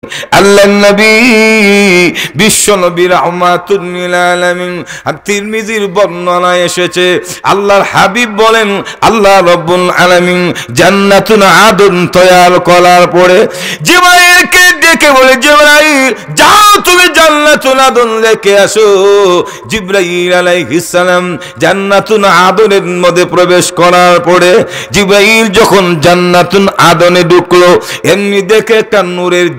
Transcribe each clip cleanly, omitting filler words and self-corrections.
আল্লাহর নবী বিশ্ব নবী রাহমাতুল লিল আলামিন। আর তিরমিজির বর্ণনায় এসেছে আল্লাহর হাবিব বলেন আল্লাহ রাব্বুল আলামিন জান্নাতুন আদন তৈয়ার করার পরে জিবরাইলকে ডেকে বলে, জিবরাইল যাও তুমি জান্নাতুন আদন লেকে আসো। জিবরাইল আলাইহিস সালাম জান্নাতুন আদনের মধ্যে প্রবেশ করার পরে জিবরাইল যখন জান্নাতুন আদনে ঢুকলো, এমনি দেখে একটা নূরের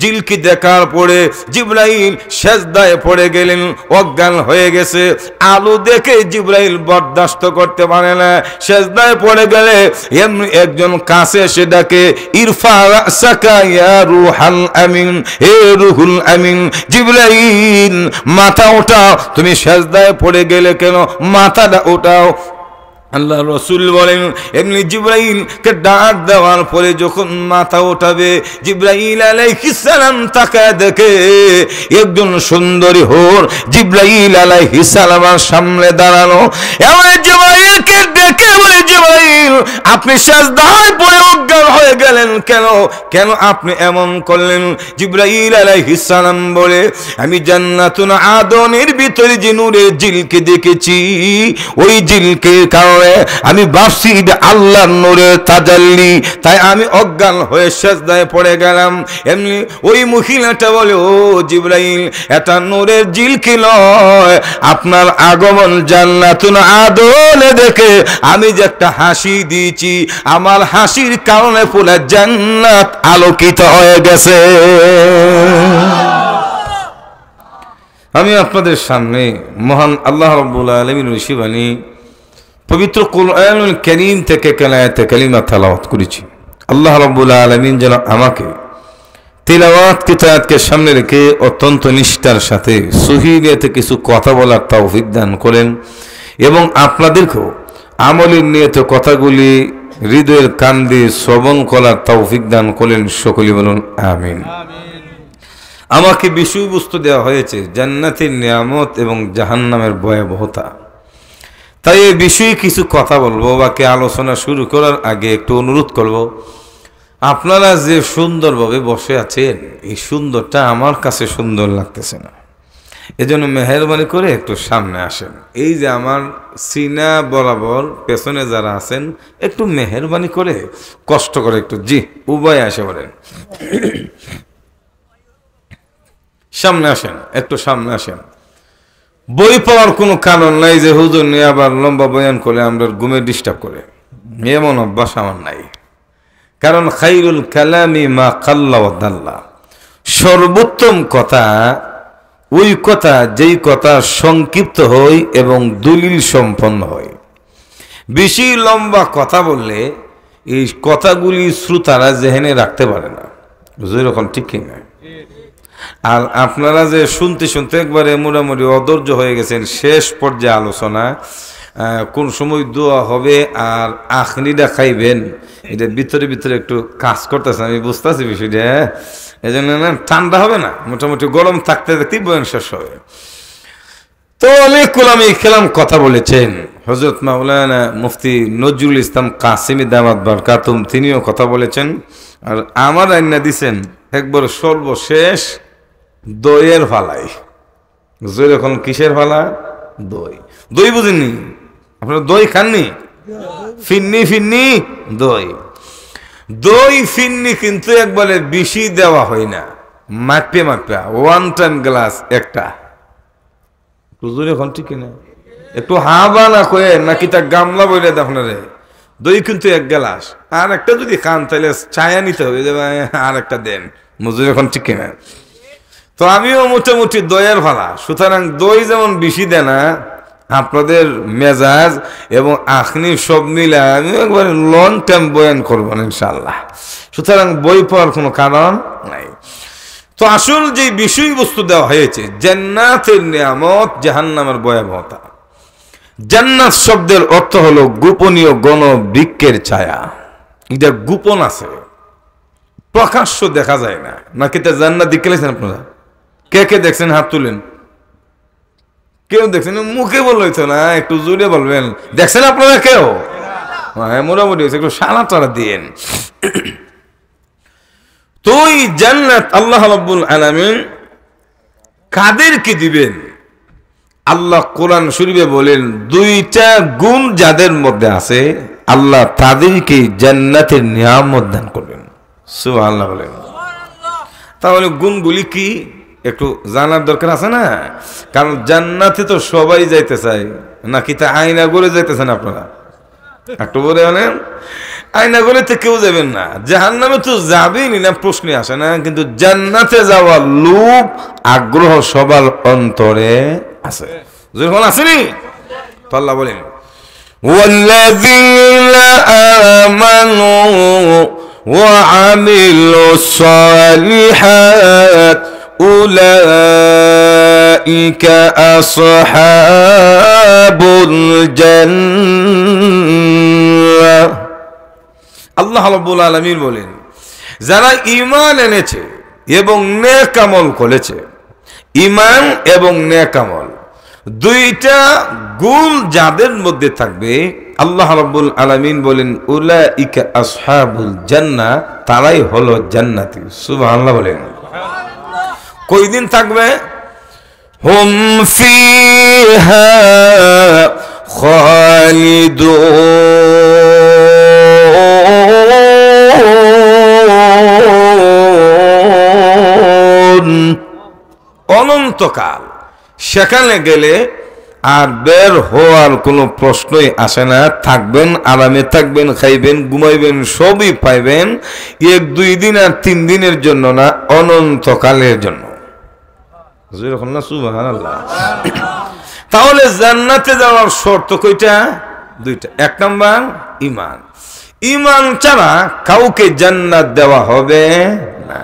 জিলকি দেখার পরে জিবরাইল সেজদায় পড়ে গেলেন, অজ্ঞান হয়ে গেছে। আলো দেখে জিবরাইল বরদাস্ত করতে পারে না, সেজদায় পড়ে গেলে এমনি একজন কাছে এসে ডাকে, ইরফা রাসাকা ইয়া রুহাল আমিন, হে রুহুল আমিন। জিবরাইল মাথা ওঠাও, তুমি সেজদায় পড়ে গেলে কেন, মাথাটা ওঠাও। আল্লাহ রসুল বলেন এমনি জিবরাইলকে ডাক দেওয়ার পরে যখন মাথা ওঠাবে, জিবরাইল আলাইহিস সালাম তাকায় দেখে একজন সুন্দরী হোর জিবরাইল আলাইহিস সালামের সামনে দাঁড়ানো। এমন জিবরাইলকে ডেকে বলে, জিবরাইল আপনি সিজদায় পড়ে অজ্ঞান হয়ে গেলেন কেন, কেন আপনি এমন করলেন? জিবরাইল আলাইহিস সালাম বলে, আমি জান্নাতুন আদনের ভিতরে যে নূরের জিলকে দেখেছি, ওই জিলকের কারণে আমি ভাবছি আল্লাহর নূরের তাজাল্লি, তাই আমি অজ্ঞান হয়ে সেজদায় পড়ে গেলাম। এমনি ওই মহিলাটা বলে, ও জিবরাইল এটা নূরের জিলকি নয়, আপনার আগমন জান্নাতুন আদনে দেখে আমি যে একটা হাসি দিয়েছি, আমার হাসির কারণে পুরো জান্নাত আলোকিত হয়ে গেছে। আমি আপনাদের সামনে মহান আল্লাহ রাব্বুল আলামিনের ঋষিবাণী পবিত্র কুরআনুল কারীম থেকে আয়াতে কালিমা তেলাওয়াত করেছি। আল্লাহ রাব্বুল আলামিন যেন আমাকে তেলাওয়াত কিতাবকে সামনে রেখে অত্যন্ত নিষ্ঠার সাথে সহিহ নিয়তে কিছু কথা বলার তৌফিক দান করেন, এবং আপনাদেরকেও আমলের নিয়তে কথাগুলি হৃদয়ের কান দিয়ে শ্রবণ করার তৌফিক দান করেন। সকলে বলুন আমিন। আমাকে বিষয়বস্তু দেওয়া হয়েছে জান্নাতের নিয়ামত এবং জাহান্নামের ভয়াবহতা, তাই এই বিষয়ে কিছু কথা বলবো। বাকি আলোচনা শুরু করার আগে একটু অনুরোধ করব, আপনারা যে সুন্দরভাবে বসে আছেন এই সুন্দরটা আমার কাছে সুন্দর লাগতেছে না, এজন্য মেহেরবানি করে একটু সামনে আসেন। এই যে আমার সিনা বরাবর পেছনে যারা আছেন একটু মেহেরবানি করে কষ্ট করে একটু উভয় আসে বলেন, সামনে আসেন, একটু সামনে আসেন। বই পড়ার কোনো কারণ নাই যে হুজুর নিয়ে আবার লম্বা বয়ান করে আমরা ঘুমে ডিস্টার্ব করে, এমন অভ্যাস আমার নাই। কারণ খাইরুল কালামি মা কাল্লা ওয়া দাল্লা, সর্বোত্তম কথা ওই কথা যেই কথা সংক্ষিপ্ত হয় এবং দলিল সম্পন্ন হয়। বেশি লম্বা কথা বললে এই কথাগুলি শ্রোতারা জেহেনে রাখতে পারে না, এরকম ঠিক কিনা? আর আপনারা যে শুনতে শুনতে একবারে মোটামুটি অধৈর্য হয়ে গেছেন, শেষ পর্যায়ে আলোচনা কোন সময় দোয়া হবে আর আখনিটা খাইবেন, এটা ভিতরে ভিতরে একটু কাজ করতেছে, আমি বুঝতেছি বিষয়টা। এই জন্য ঠান্ডা হবে না, মোটামুটি গরম থাকতে থাকতেই বয়ান শেষ হবে। তো অনেক আমি খেলাম কথা বলেছেন, হযরত মাওলানা মুফতি নজরুল ইসলাম কাসেমি দামাত বারকাতুম তিনিও কথা বলেছেন। আর আমার আইনা দিছেন একবার সর্বশেষ দইয়ের ফালাই। এখন কিসের ফালা? দই। দই বুঝেননি আপনারা? দই খাননি? ফিন্নি ফিন্নি দই, দই ফিন্নি কিন্তু একবারে বেশি দেওয়া হয় না, মাপে মাপা, ওয়ান টাইম গ্লাস একটা। এখন ঠিক না? একটু হাবা না কয়ে নাকি তা গামলা বইলে আপনারে দই কিন্তু এক গ্লাস, আর একটা যদি খান তাহলে ছায়া নিতে হবে, আর একটা দেন। মজুর এখন ঠিক কিনা? তো আমিও মোটামুটি দইয়ের ভালা, সুতরাং দই যেমন বেশি দেয় না, আপনাদের মেজাজ এবং আখনি সব মিলে আমি একবারে লং টাইম বয়ান করবেন ইনশাআল্লাহ। সুতরাং বই পড়ার কোনো কারণ নাই। তো আসল যে বিষয়বস্তু দেওয়া হয়েছে জান্নাতের নিয়ামত, জাহান্নামের ভয়াবহতা। জান্নাত শব্দের অর্থ হলো গোপনীয় গণ বৃক্ষের ছায়া। এটা গোপন আছে, প্রকাশ্য দেখা যায় না। নাকি তা জান্নাত দেখেছেন আপনারা? কে কে দেখছেন? হাত তুলেন। কেউ দেখছেন? মুখে বলতো না, একটু জোরে বলবেন। দেখছেন আপনারা কেউ? হ্যাঁ, মোটামুটি একটু সারা টারা দিয়েন। তো তো ওই জান্নাত আল্লাহ রাব্বুল আলামিন কাদেরকে দিবেন? আল্লাহ কোরআন শরীফে বলেন দুইটা গুণ যাদের মধ্যে আছে আল্লাহ তাদেরকে জান্নাতের নিয়ামত দান করবেন। সুবহানাল্লাহ বলেন। তাহলে গুণগুলি কি একটু জানার দরকার আছে না? কারণ জান্নাতে তো সবাই যাইতে চায়, নাকি তা আয়না করে যাইতেছেন আপনারা? একটু বলে বলেন, আয়না করে তো কেউ যাবেন না, জাহান্নামে তো যাবেনই না, প্রশ্নে আসে না। কিন্তু জান্নাতে যাওয়ার লোভ আগ্রহ সবার অন্তরে আছে, যখন আসেনি তো আল্লাহ বলেন ওয়াল্লাযীনা আমানু ওয়া আমিলুস সালিহাত উলাইকা আসহাবুল জান্নাহ। আল্লাহ রাব্বুল আলামিন বলেন যারা ঈমান এনেছে এবং নেক আমল করেছে, ঈমান এবং নেক আমল দুইটা গুণ যাদের মধ্যে থাকবে আল্লাহ রাব্বুল আলামিন বলেন উলাইকা আসহাবুল জান্নাহ, তারাই হলো জান্নাতি। সুবহানাল্লাহ বলেন। কয়দিন থাকবে? হুম ফিহা খালিদুন, অনন্তকাল সেখানে গেলে আর বের হওয়ার কোনো প্রশ্নই আসে না। থাকবেন, আরামে থাকবেন, খাইবেন, ঘুমাইবেন, সবই পাইবেন। 1-2 দিন আর 3 দিনের জন্য না, অনন্তকালের জন্য। সুবহানাল্লাহ। তাহলে জান্নাতে যাওয়ার শর্ত কয়টা? 2টা। 1 নাম্বার ঈমান। ঈমান ছাড়া কাউকে জান্নাত দেওয়া হবে না।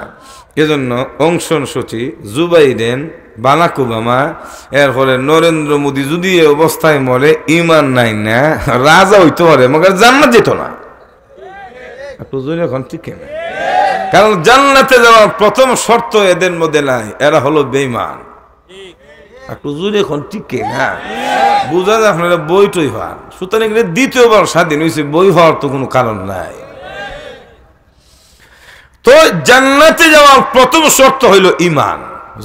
এজন্য অংশন সূচি জুবাইদেন, বারাক ওবামা, এরপরে নরেন্দ্র মোদী যদি এই অবস্থায় মরে, ঈমান নাই না, রাজা হইতে পারে মगर জান্নাত যেত না। এখন ঠিক না, কারণ জান্নাতে যাওয়ার প্রথম শর্ত এদের মধ্যে নাই, এরা হলো বেঈমান। এখন ঠিক না, বুঝা যায় আপনারা বই টই হন। সুতরাং দ্বিতীয়বার স্বাধীন হয়েছে, বই হওয়ার তো কোনো কারণ নাই। তো জান্নাতে যাওয়ার প্রথম শর্ত হইল ঈমান।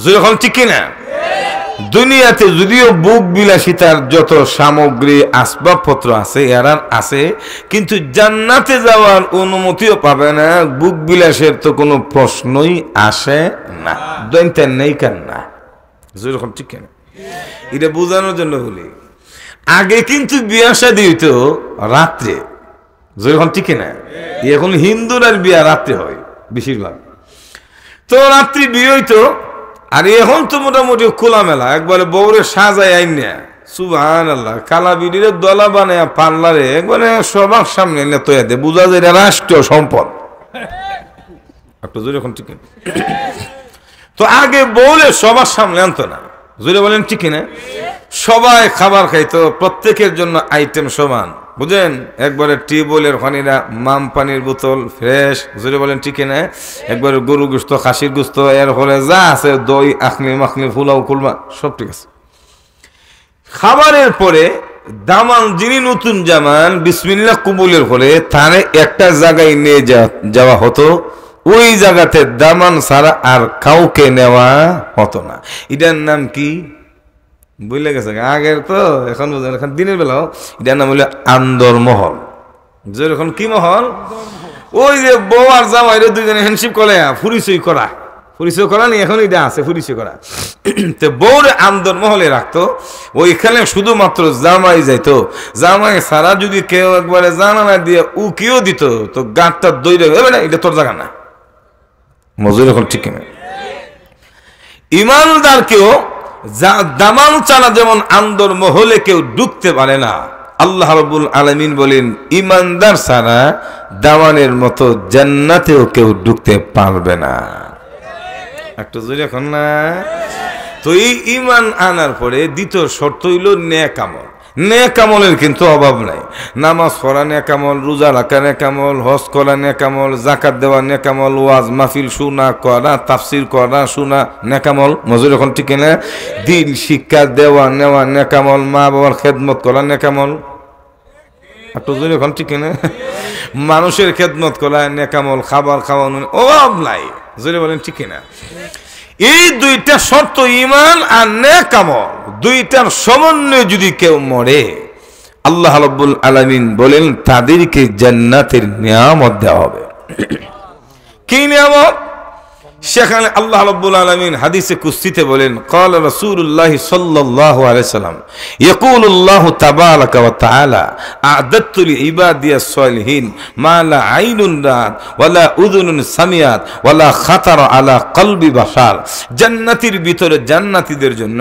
যখন ঠিক না, দুনিয়াতে যদিও বুক বিলাসিতার যত সামগ্রী আসবাবপত্র আছে এরা আছে, কিন্তু জান্নাতে যাওয়ার অনুমতিও পাবে না। বুক বিলাসের তো কোনো প্রশ্নই আসে না, দৈন্তেন নেই কেন না। যখন ঠিক না, এটা বোঝানোর জন্য বলি। আগে কিন্তু বিয়া শাদী হইতো রাত্রে, যখন ঠিক না। এখন হিন্দুরার বিয়া রাত্রে হয় বেশিরভাগ। তো রাত্রি বিয়ে হইতো, আর এখন তো মোটামুটি খোলামেলা, একবারে বউরে সাজায় আইন না। সুবহানাল্লাহ। কালা বিড়ির দলা বানায় পার্লারে একবারে সবার সামনে এনে তৈরি দেয়, বোঝা যায় এটা রাষ্ট্রীয় সম্পদ। একটু জোরে এখন ঠিক। তো আগে বউরে সবার সামনে আনতো না, জোরে বলেন ঠিক না। সবাই খাবার খাইতো, প্রত্যেকের জন্য আইটেম সমান, বুঝেন। একবারে টিউবওয়েলের পানিরা, মাম পানির বোতল ফ্রেশ, জোরে বলেন ঠিক না। একবারে গরু গোস্ত, খাসির গোস্ত, এর হলে যা আছে দই, আখনি মাখনি, ফুলাও কুলমা, সব ঠিক আছে। খাবারের পরে দামান, যিনি নতুন জামান বিসমিল্লাহ কবুলের পরে তারে একটা জায়গায় নিয়ে যাওয়া হতো। ওই জায়গাতে দামান ছাড়া আর কাউকে নেওয়া হতো না। এটার নাম কি বুঝলে গেছে? আগের তো এখন বুঝলেন, এখন দিনের বেলাও এটার নাম হলো আন্দর মহল। যেরকম কি মহল? ওই যে বউ আর জামাই দুইজনে হ্যান্ডশিপ করে পরিচয় করা, পরিচয় করা নেই, এখন এটা আছে পরিচয় করা। তো বউর আন্দর মহলে রাখতো, ওইখানে শুধুমাত্র জামাই যাইতো। জামাই সারা যদি কেউ একবারে জানা না দিয়ে উকিও দিত, তো গাঁটটা দইরে না, এটা তোর জায়গা না। মজুর এখন ঠিক না। ইমানদার কেউ দামান চালা যেমন আন্দর মহলে কেউ ঢুকতে পারে না, আল্লাহ রাব্বুল আলামিন বলেন ইমানদার ছাড়া দামানের মতো জান্নাতেও কেউ ঢুকতে পারবে না। একটু জোরে এখন না। তো এই ঈমান আনার পরে দ্বিতীয় শর্ত হইল নেক আমল। নেক আমলের কিন্তু অভাব নাই। নামাজ পড়া নেক আমল, রোজা রাখা নেক আমল, হজ করা নেক আমল, যাকাত দেওয়া নেক আমল, ওয়াজ মাহফিল শোনা করা, তাফসির করা শোনা নেক আমল। মজুর এখন ঠিক না। দিন শিক্ষা দেওয়া নেওয়া নেক আমল, মা বাবার খেদমত করা নেক আমল। একটু জোরে এখন ঠিক না। মানুষের খেদমত করা নেক আমল, খাবার খাওয়ানো অভাব নাই। জোরে বলেন ঠিক কিনা? এই দুইটা শর্ত, ঈমান আর নেক আমল, দুইটার সমন্বয়ে যদি কেউ মরে, আল্লাহ রাব্বুল আলামিন বলেন তাদেরকে জান্নাতের নিয়ামত দেওয়া হবে। কি নিয়ামত? সেখানে আল্লাহ রাব্বুল আলামিন হাদিসে কুদসিতে বলেন, ক্বালা রাসূলুল্লাহ সাল্লাল্লাহু আলাইহি সাল্লাম, ইয়াকুলুল্লাহু তাবারাকা ওয়া তাআলা আ'দাতু লিইবাদিয়াস সালিহিন মা লা আইনুন রাআত ওয়া লা উযুনুন সামিআত ওয়া লা খাতারা আলা কলবি বাশার। জান্নাতের ভিতরে জান্নাতীদের জন্য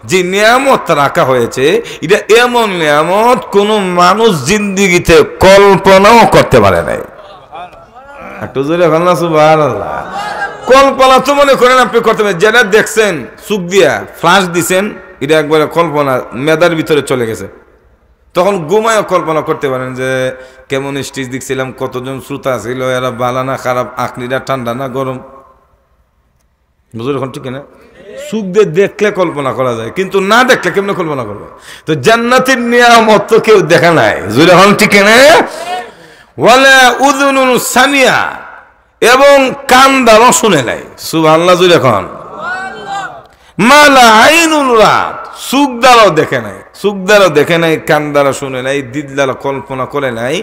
যে নিয়ামত রাখা হয়েছে, এটা এমন নিয়ামত কোন মানুষ জিন্দেগিতে কল্পনাও করতে পারে নাই। একটু জোরে বলেন না সুবহানাল্লাহ। কল্পনা তো মনে করেন আপনি করতে পারেন, যেটা দেখছেন চোখ দিয়া ফ্লাশ দিছেন, এটা একবারে কল্পনা মেধার ভিতরে চলে গেছে। তখন ঘুমায়ও কল্পনা করতে পারেন যে কেমন স্টেজ দেখছিলাম, কতজন শ্রোতা ছিল, এরা বালা না খারাপ, আকনিরা ঠান্ডা না গরম, বুঝলেন এখন ঠিক না? চোখ দিয়ে দেখলে কল্পনা করা যায়, কিন্তু না দেখলে কেমনে কল্পনা করবে? তো জান্নাতের নিয়ামত তো কেউ দেখা নাই, বুঝলেন এখন ঠিক না? ওয়ালা উযুনুন সামিয়া, এবং কান দ্বারা শুনে নাই। সুবহানাল্লাহ জুড়ে এখন মালা আইনুন রাত, চোখ দ্বারাও দেখে নাই, চোখ দ্বারা দেখে নাই, কান দ্বারা শুনে নাই, দিল দ্বারা কল্পনা করে নাই।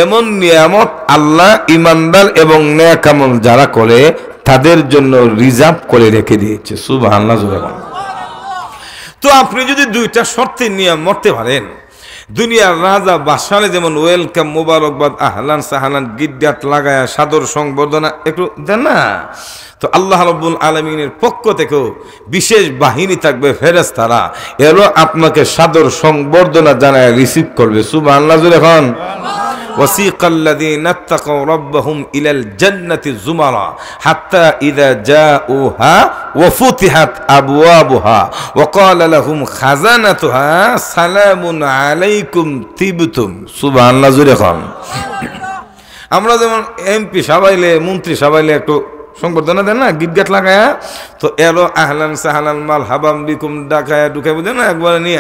এমন নিয়ামত আল্লাহ ইমানদার এবং নেক আমল যারা করে তাদের জন্য রিজার্ভ করে রেখে দিয়েছে। সুবহানাল্লাহ জুড়ে এখন। তো আপনি যদি দুইটা শর্তে নিয়ে মরতে পারেন, দুনিয়ার রাজা বাদশাহে যেমন ওয়েলকাম, মোবারকবাদ, আহলান সাহলান, গিড্ডাত লাগায়া সাদর সংবর্ধনা একটু দেন না, তো আল্লাহ রাব্বুল আলামিনের পক্ষ থেকেও বিশেষ বাহিনী থাকবে, ফেরেশতারা, এরও আপনাকে সাদর সংবর্ধনা জানায় রিসিভ করবে। সুবহানাল্লাহ জোরে এখন। وسيق الذين اتقوا ربهم إلى الجنة زمرا حتى إذا جاءوها وفتحت أبوابها وقال لهم خزنتها سلام عليكم طبتم। سبحان الله জোরে খান। আমরা যেমন এমপি সবাইলে, মন্ত্রী সবাইলে একটু সংবর্ধনা দেন না, গিটগাট লাগায়া, তো এলো আহলান সাহলান মারহাবাম বিকুম ডাকায়া ঢুকায়, বুঝেন না, একবার নিয়ে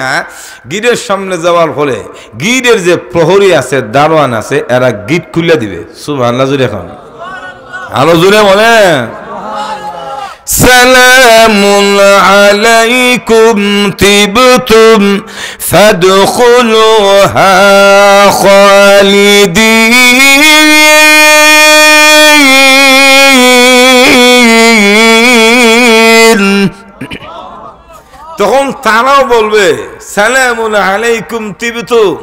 গিটের সামনে যাওয়ার ফলে গিটের যে প্রহরী আছে, দারোয়ান আছে, এরা গিট খুলে দিবে। সুবহানাল্লাহ জোরে এখন, আলো জোরে বলে, সালামুন আলাইকুম তিবতুম ফাদখুলুহা খালিদিন। তখন তারাও বলবে সালামুন আলাইকুম তিবতুম,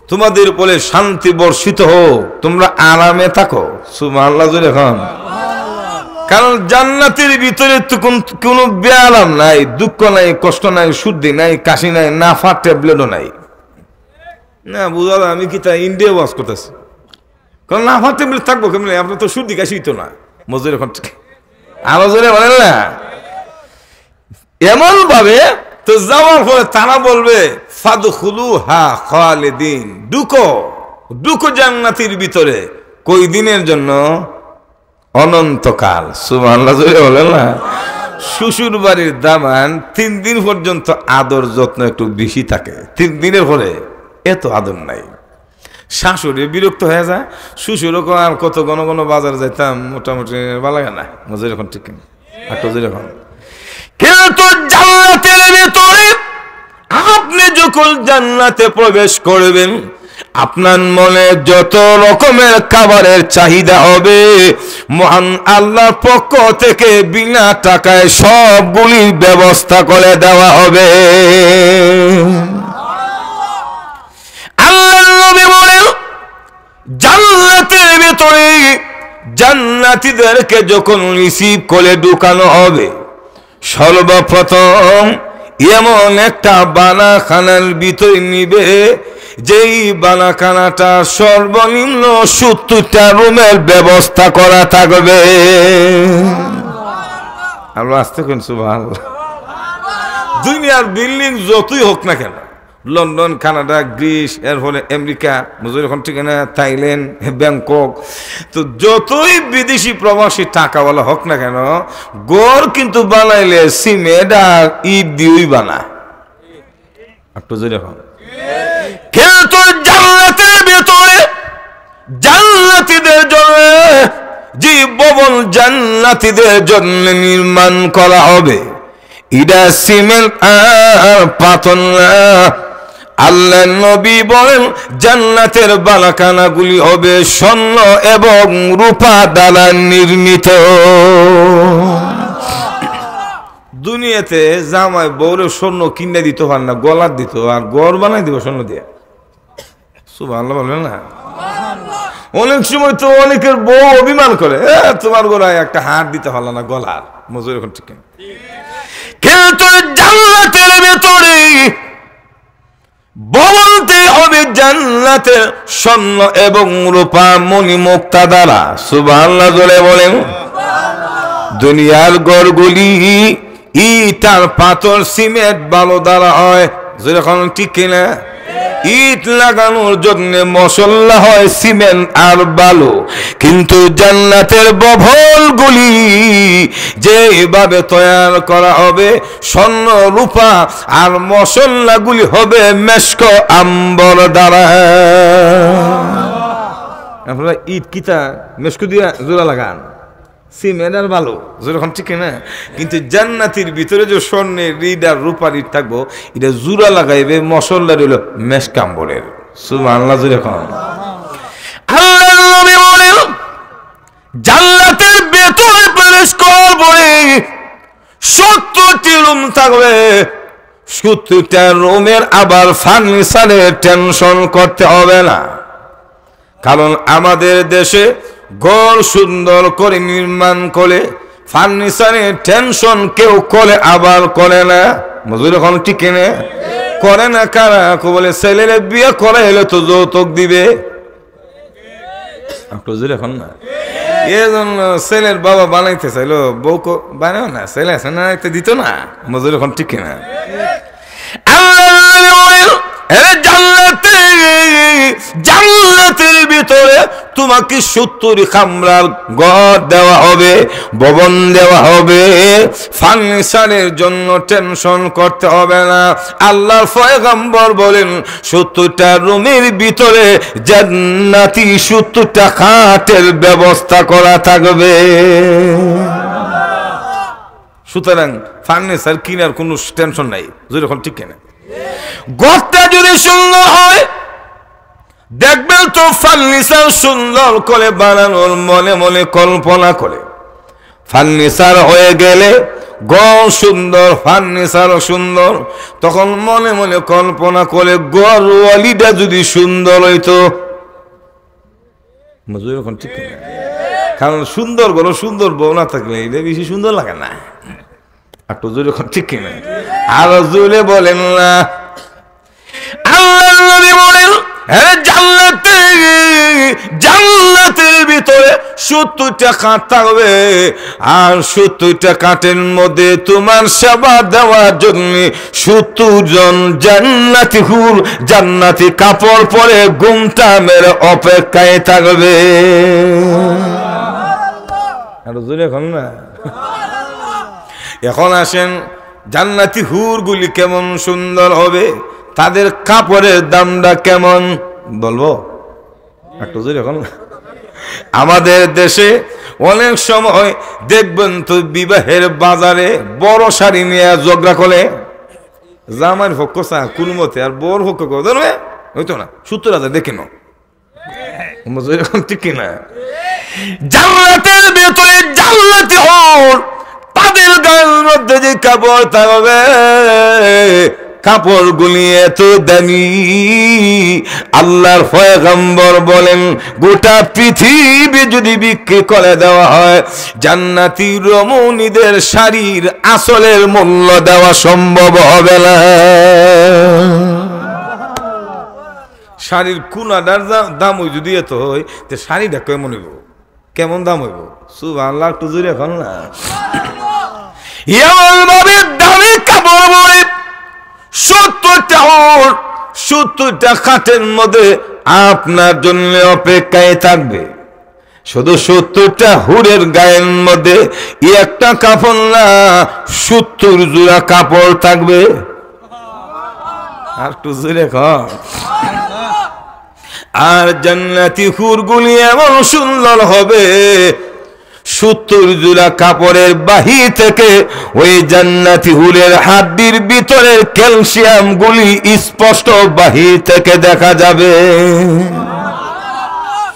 তোমাদের উপরে শান্তি বর্ষিত হোক, তোমরা আরামে থাকো। সুবহানাল্লাহ জোরে এখন। কারণ জান্নাতের ভিতরে তো কোনো ব্যায়াম নাই, দুঃখ নাই, কষ্ট নাই, সর্দি নাই, কাশি নাই, নাফা ট্যাবলেটও নাই। না বুঝা, আমি কি তা ইন্ডিয়া ওয়াজ করতেছি? কারণ নাফা ট্যাবলেট থাকবো কেমন? আপনার তো সর্দি কাশি তো না, মজুর এখন আরো জোরে বলেন না। এমন ভাবে তো যাওয়ার ফলে তারা বলবে ফাদখুলুহা খালিদিন, ঢুকো ঢুকো জান্নাতের ভিতরে। কই দিনের জন্য? অনন্তকাল। সুবহানাল্লাহ বলেন না। শ্বশুর বাড়ির দামান 3 দিন পর্যন্ত আদর যত্ন একটু বেশি থাকে, 3 দিনের পরে এত আদর নাই। শাশুড়ি বিরক্ত হয়ে যায়, শ্বশুরও আর কত ঘন ঘন বাজার যাইতাম, মোটামুটি ভালো লাগে না, মজা এখন ঠিক এখন। কিন্তু জান্নাতের ভিতরে আপনি যখন জান্নাতে প্রবেশ করবেন, আপনার মনে যত রকমের খাবারের চাহিদা হবে, মহান আল্লাহর পক্ষ থেকে বিনা টাকায় সবগুলির ব্যবস্থা করে দেওয়া হবে। আল্লাহর নবী বলেন, জান্নাতের ভিতরে জান্নাতীদেরকে যখন রিসিভ করে ঢুকানো হবে, সর্বপ্রথম এমন একটা বানাখানার ভিতরে নিবে, যেই বানাখানাটা সর্বনিম্ন 70টা রুমের ব্যবস্থা করা থাকবে। আমরা আসতে কোন সুবহানাল্লাহ। দুনিয়ার বিল্ডিং যতই হোক না কেন, লন্ডন, কানাডা, গ্রিস, এর ফলে আমেরিকা, বুঝলি এখন ঠিক না, থাইল্যান্ড, ব্যাংকক, তো যতই বিদেশি প্রবাসী টাকাওয়ালা হোক না কেন, গড় কিন্তু বানাইলে সিমেন্ট আর ইট দিয়েই বানায়। একটু জোরে হোক। কিন্তু জান্নাতের ভিতরে জান্নাতীদের জন্য যে ভবন জান্নাতীদের জন্য নির্মাণ করা হবে এটা সিমেন্ট আর পাথর না। আল্লাহ নবী বলেন জান্নাতের বালাখানাগুলি হবে স্বর্ণ এবং রূপা দ্বারা নির্মিত। দুনিয়াতে জামাই বউরে স্বর্ণ কিনে দিতে পার না, গলার দিত আর গড় বানাই দিব স্বর্ণ দিয়ে। সুবহানাল্লাহ বলবেন না? অনেক সময় তো অনেকের বউ অভিমান করে, তোমার গলায় একটা হার দিতে পারল না গলার মজুর এখন ঠিক। কিন্তু জান্নাতের ভেতরে বলতে হবে জান্নাতের স্বর্ণ এবং রূপা মণি মুক্তা দ্বারা। সুবহানাল্লাহ জোরে বলেন। দুনিয়ার ঘরগুলি ইট আর পাথর সিমেন্ট বালু দ্বারা হয়, যেরকম ঠিক কিনা? ইট লাগানোর জন্য মশলা হয় সিমেন্ট আর বালু, কিন্তু জান্নাতের ভবনগুলি যেভাবে তৈরি করা হবে স্বর্ণ রূপা আর মশলাগুলি হবে মেশক আম্বর দ্বারা। আপনারা ইট কিতা মেশক দিয়ে জোড়া লাগান, সিমেন্ট আর বালু, যেরকম ঠিক না? কিন্তু জান্নাতের ভিতরে যে স্বর্ণের রিড আর রূপার ইট থাকবো এটা জোড়া লাগাইবে মশলা রইল মেশকাম্বরের। সুবহানাল্লাহ যেরকম। আল্লাহর নবী বলেন জান্নাতের ভেতরে প্রবেশ করার পরে 70টি রুম থাকবে। 70টা রুমের আবার ফার্নিচারের টেনশন করতে হবে না, কারণ আমাদের দেশে ঘর সুন্দর করে নির্মাণ করে ফার্নিচারের টেনশন কেউ করে আবার করে না। মজুর এখন ঠিক কিনে করে না। কারা বলে ছেলের বিয়ে করে এলে তো যৌতুক দিবে, এখন না। এই জন্য ছেলের বাবা বানাইতে চাইলো, বউ বানাও না, ছেলে আছে না দিত না। মজুর এখন ঠিক কিনা? জান্নাতের ভিতরে তোমাকে 70 কামরার ঘর দেওয়া হবে, ভবন দেওয়া হবে, ফার্নিচারের জন্য টেনশন করতে হবে না। আল্লাহর পয়গম্বর বলেন 70টা রুমের ভিতরে জান্নাতি 70টা খাটের ব্যবস্থা করা থাকবে। সুতরাং ফার্নিচার কিনার কোনো টেনশন নাই, যেরকম ঠিক কিনা? ঘরটা যদি সুন্দর হয় দেখবেন তো ফার্নিচার সুন্দর করে বানানোর মনে মনে কল্পনা করে। ফার্নিচার হয়ে গেলে ঘর সুন্দর, ফার্নিচারও সুন্দর, তখন মনে মনে কল্পনা করে ঘরওয়ালিটা যদি সুন্দর হইতো। এখন ঠিক না? কারণ সুন্দর ঘর সুন্দর বউ না থাকলে এটা বেশি সুন্দর লাগে না। একটু জোরে ঠিক কিনা? আরো জোরে বলেন না। আল্লাহর নবী বলেন জান্নাতের ভিতরে 70টা খাট থাকবে, আর 70টা খাটের মধ্যে তোমার সেবা দেওয়ার জন্য 70 জন জান্নাতি হুর জান্নাতি কাপড় পরে ঘুমটা মেরে অপেক্ষায় থাকবে। আর জোরে এখন না। এখন আসেন জান্নাতি হুরগুলি কেমন সুন্দর হবে, তাদের কাপড়ের দামটা কেমন বলবো একটু জোরে এখন। আমাদের দেশে অনেক সময় দেখবেন তো বিবাহের বাজারে বড় শাড়ি নিয়ে ঝগড়া করে, জামাইয়ের পক্ষ চা কোনো মতে আর বড় পক্ষ ধরবে হইতো না 70,000 দেখে নাও। ঠিক না? জান্নাতের ভেতরে জান্নাতি হুর তাদের গায়ের মধ্যে যে কাপড় থাকবে কাপড়গুলি এত দামি, আল্লাহর পয়গম্বর বলেন গোটা পৃথিবী যদি বিক্রি করে দেওয়া হয় জান্নাতি রমণীদের শাড়ির আসলের মূল্য দেওয়া সম্ভব হবে না। শাড়ির কুনাটার দাম ওই যদি এত হয় তো শাড়িটা কেমন হইব, কেমন দাম হইব? সুবহানাল্লাহ একটু জোরে এখন না। এমন ভাবে দামি কাপড় বলে 70টা খাটের মধ্যে আপনার জন্য অপেক্ষায় থাকবে। শুধু 70টা হুরের গায়ের মধ্যে একটা কাপড় না 70 জোড়া কাপড় থাকবে। আর একটু জোরে কর। আর জান্নাতি হুরগুলি এমন সুন্দর হবে 70 জোড়া কাপড়ের বাহির থেকে ওই জান্নাতি হুরের হাড্ডির ভিতরের ক্যালসিয়াম গুলি স্পষ্ট বাহির থেকে দেখা যাবে।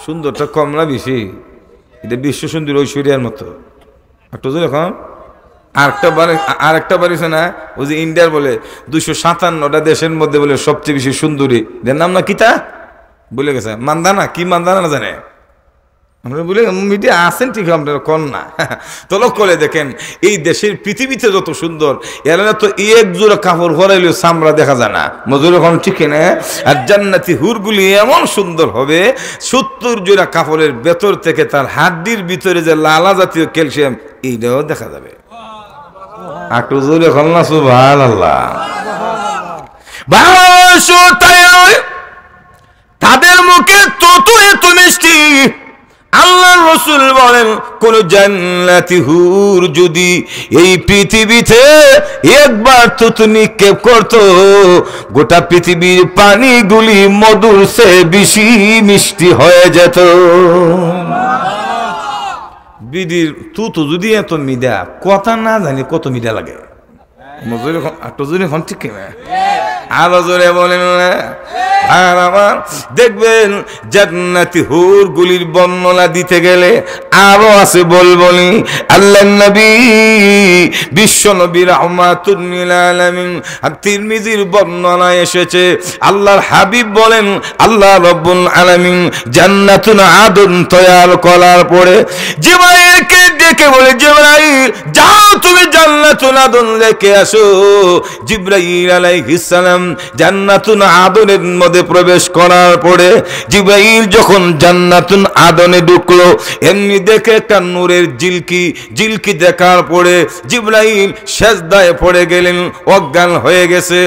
সুন্দরটা কম না বেশি? এটা বিশ্ব সুন্দর ঐশ্বরিয়ার মতো। একটু এখন আরেকটা বাড়িছে না, ওই যে ইন্ডিয়ার বলে 257টা দেশের মধ্যে বলে সবচেয়ে বেশি সুন্দরী, এর নাম না কিতা বলে গেছে, মান্দানা কি মান্দানা না জানে, আমরা বলে মিডিয়া আছেন ঠিক আপনারা কন না। তলক করে দেখেন এই দেশের পৃথিবীতে যত সুন্দর, এরা তো এক জোড়া কাপড় ভরাইলেও চামড়া দেখা যায় না, মজুর এখন ঠিক না। আর জান্নাতি হুরগুলি এমন সুন্দর হবে, 70 জোড়া কাপড়ের ভেতর থেকে তার হাড্ডির ভিতরে যে লালা জাতীয় ক্যালসিয়াম এইটাও দেখা যাবে। একটু জোরে এখন না সুবহানাল্লাহ। তাদের মুখে তত এত মিষ্টি, আল্লাহ রাসূল বলেন কোন জান্নাতি হুর যদি এই পৃথিবীতে একবার থুতু নিক্ষেপ করত, গোটা পৃথিবীর পানিগুলি মধুর চেয়ে বেশি মিষ্টি হয়ে যেত। বিদির তুতু যদি এত মিডা, কথা না জানি কত মিডা লাগে। ঠিক কিনা? আরো জোরে বলেন না। আর আমার দেখবেন জান্নাতি হুর গুলির বর্ণনা দিতে গেলে আরো আছে বলবনি। আল্লাহর নবী বিশ্ব নবী রাহমাতুল লিল আলামিন, আর তিরমিজির বর্ণনায় এসেছে আল্লাহর হাবিব বলেন আল্লাহ রাব্বুল আলামিন জান্নাতুন আদন তৈয়ার করার পরে জিবরাইলকে ডেকে বলে, জিবরাইল যাও তুমি জান্নাতুল আদন লেকে আসো। জিবরাইল আলাইহিস সালাম জান্নাতুল আদনের মধ্যে প্রবেশ করার পরে জিবরাইল যখন জান্নাতুল আদনে ঢুকলো, এমনি দেখে একটা নূরের ঝিলকি দেখার পরে জিবরাইল সেজদায় পড়ে গেলেন, অজ্ঞান হয়ে গেছে।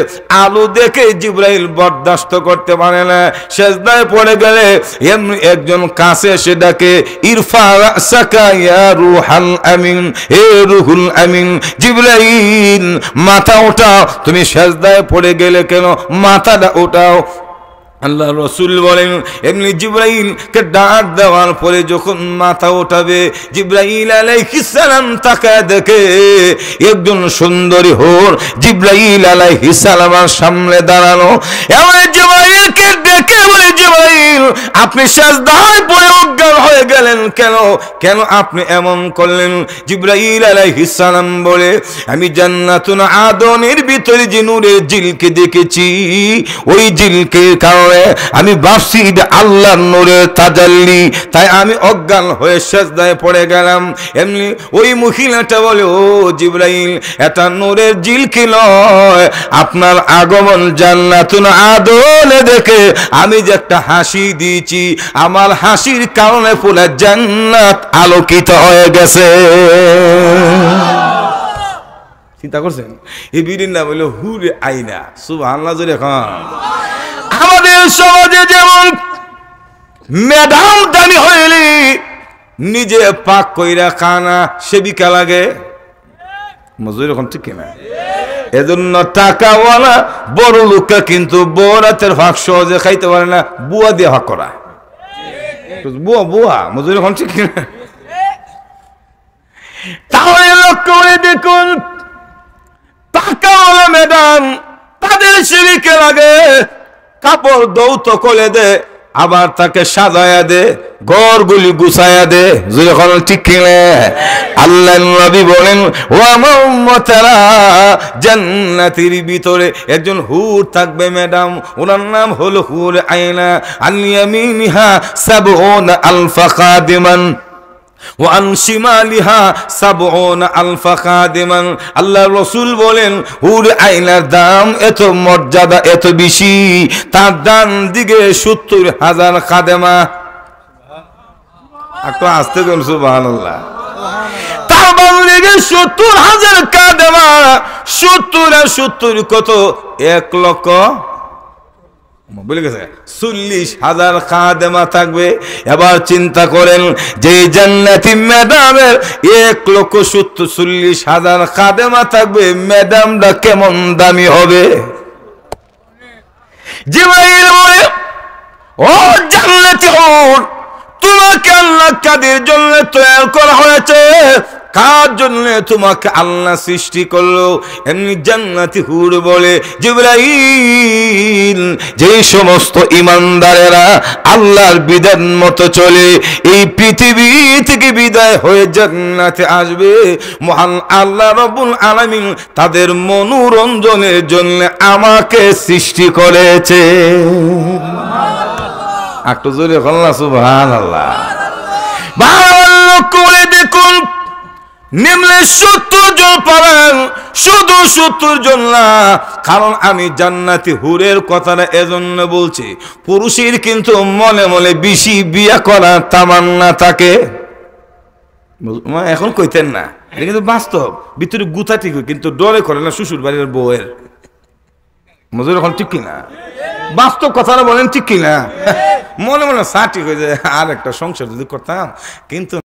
আলো দেখে জিবরাইল বরদাস্ত করতে পারে না, সেজদায় পড়ে গেলে এমনি একজন কাছে এসে ডাকে, ইরফা রাসাকা ইয়া রুহাল আমিন, হে রুহুল আমিন। জিবরাইল মাথা ওঠাও, তুমি সেজদায় পড়ে গেলে কেন, মাথাটা ওঠাও। আল্লাহ রাসূল বলেন এমনি জিবরাইলকে ডাক দেওয়ার পরে যখন মাথা ওঠাবে, জিবরাইল আলাইহিস সালাম তাকায় দেখে একজন সুন্দরী হুর জিবরাইল আলাইহিস সালামের সামনে দাঁড়ানো। এমন জিবরাইলকে ডেকে বলে, জিবরাইল আপনি সিজদায় পড়ে অজ্ঞান হয়ে গেলেন কেন, কেন আপনি এমন করলেন? জিবরাইল আলাইহিস সালাম বলে, আমি জান্নাতুল আদনের ভিতরে যে নূরের ঝিলকে দেখেছি, ওই ঝিলকের কারণে আমি ভাবছি এটা আল্লাহর নূরের তাজাল্লি, তাই আমি অজ্ঞান হয়ে সেজদায় পড়ে গেলাম। এমনি ওই মহিলাটা বলে, ও জিবরাইল এটা নূরের ঝিলকি নয়, আপনার আগমন জান্নাতুল আদনে দেখে আমি যে একটা হাসি দিয়েছি, আমার হাসির কারণে পুরো জান্নাত আলোকিত হয়ে গেছে। চিন্তা করছেন? এই বিড়ির নাম হলো হুরে আইনা। সুবহানাল্লাহ জোরে এখন। আমাদের সমাজে যেমন ম্যাডাম দামি হইলি নিজে পাক কইরা খানা সেবিকা লাগে, মজুর এখন ঠিক কিনা? এজন্য টাকাওয়ালা বড় লোকটা কিন্তু বরাতের ভাগ সহজে খাইতে পারে না, বুয়া দিয়ে ভাগ করা। বুয়া মজুর এখন ঠিক কিনা? তাহলে লক্ষ্য করে দেখুন, টাকাওয়ালা ম্যাডাম তাদের সেবিকা লাগে, কাপড় দৌত করে দে, আবার তাকে সাজায়া দে, ঘরগুলি গুছায়া দে। যখন ঠিক কিনে আল্লাহর নবী বলেন, ও আমার উম্মতেরা, জান্নাতের ভিতরে একজন হুর থাকবে ম্যাডাম, ওনার নাম হলো হুর আইনা। আন ইয়ামিনিহা সাবউনা আলফা খাদিমান ওয়ান শিমালিহা সাবউনা আলফা খাদিমান। আল্লাহ রাসূল বলেন হুর আইনার দাম এত মর্যাদা এত বেশি, তার ডান দিকে 70,000 খাদেমা। একটু আস্তে বলুন সুবহানাল্লাহ। তার বাম দিকে 70,000 খাদেমা। 70 আর 70 কত? 1 লক্ষ বলে গেছে 40,000 খাদেমা থাকবে। এবার চিন্তা করেন যে জান্নাতি ম্যাডামের 1,40,000 খাদেমা থাকবে, ম্যাডামটা কেমন দামি হবে? জিবরাইল বলে, ও জান্নাতি হুর, তোমাকে আল্লাহ কাদের জন্য তৈরি করা হয়েছে, কার জন্য তোমাকে আল্লাহ সৃষ্টি করলো? এমনি জান্নাতি হুর বলে, জিবরাইল, যে সমস্ত ঈমানদারেরা আল্লাহর বিধান মতো চলে এই পৃথিবী থেকে বিদায় হয়ে জান্নাতে আসবে, মহান আল্লাহ রাব্বুল আলামিন তাদের মনোরঞ্জনের জন্য আমাকে সৃষ্টি করেছে। একটু জোরে বলনা সুবহানাল্লাহ। ভালো করে দেখুন, নিম্নে 70 জন পাবেন, শুধু 70 জন না, কারণ আমি জান্নাতি হুরের কথাটা এজন্য বলছি, পুরুষের কিন্তু মনে মনে বেশি বিয়া করার তামান্না থাকে। এখন কইতেন না, এটা কিন্তু বাস্তব, ভিতরে গুতা ঠিক, কিন্তু ডরে করে না শ্বশুর বাড়ির বউয়ের। মজুর এখন ঠিক কিনা? বাস্তব কথাটা বলেন ঠিক কিনা? মনে মনে সা ঠিক হয়ে যায়, আর একটা সংসার যদি করতাম, কিন্তু